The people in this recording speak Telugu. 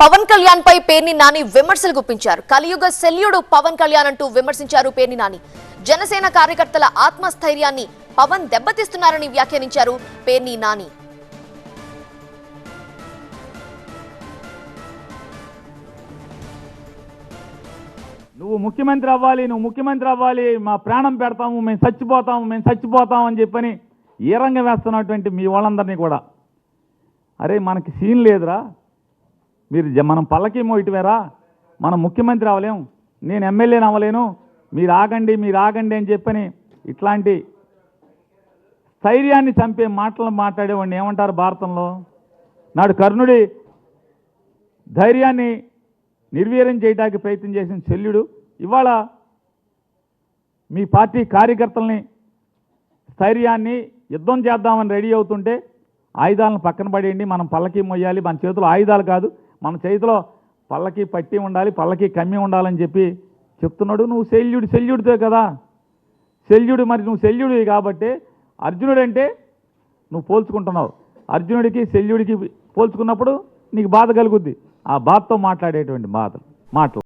పవన్ కళ్యాణ్ పై పేర్ని నాని విమర్శలు గుప్పించారు. కలియుగ శల్యుడు పవన్ కళ్యాణ్ అంటూ విమర్శించారు పేర్ని నాని. జనసేన కార్యకర్తల ఆత్మస్థైర్యాన్ని పవన్ దెబ్బతీస్తున్నారని వ్యాఖ్యానించారు పేర్ని నాని. నువ్వు ముఖ్యమంత్రి అవ్వాలి, మా ప్రాణం పెడతాము, మేము చచ్చిపోతాము అని చెప్పని ఏ రంగం వేస్తున్నటువంటి మీ వాళ్ళందరినీ కూడా, అరే మనకి సీన్ లేదురా, మనం పల్లకి మోయటమేరా, మనం ముఖ్యమంత్రి అవ్వలేము, నేను ఎమ్మెల్యేని అవ్వలేను, మీరు ఆగండి అని చెప్పని ఇట్లాంటి స్థైర్యాన్ని చంపే మాటలు మాట్లాడేవాడిని ఏమంటారు భారతంలో? నాడు కర్ణుడి ధైర్యాన్ని నిర్వీర్యం చేయడానికి ప్రయత్నం చేసిన శల్యుడు ఇవాళ మీ పార్టీ కార్యకర్తల్ని స్థైర్యాన్ని యుద్ధం చేద్దామని రెడీ అవుతుంటే ఆయుధాలను పక్కన పడేయండి, మనం పల్లకి మొయ్యాలి, మన చేతిలో ఆయుధాలు కాదు, మన చేతిలో పల్లకి పట్టి ఉండాలి, పల్లకి కమ్మి ఉండాలని చెప్పి చెప్తున్నాడు. నువ్వు శల్యుడితో కదా శల్యుడు, మరి నువ్వు శల్యుడివి కాబట్టి అర్జునుడు అంటే నువ్వు పోల్చుకుంటున్నావు. అర్జునుడికి శల్యుడికి పోల్చుకున్నప్పుడు నీకు బాధ కలుగుద్ది. ఆ బాధతో మాట్లాడేటువంటి మాటలు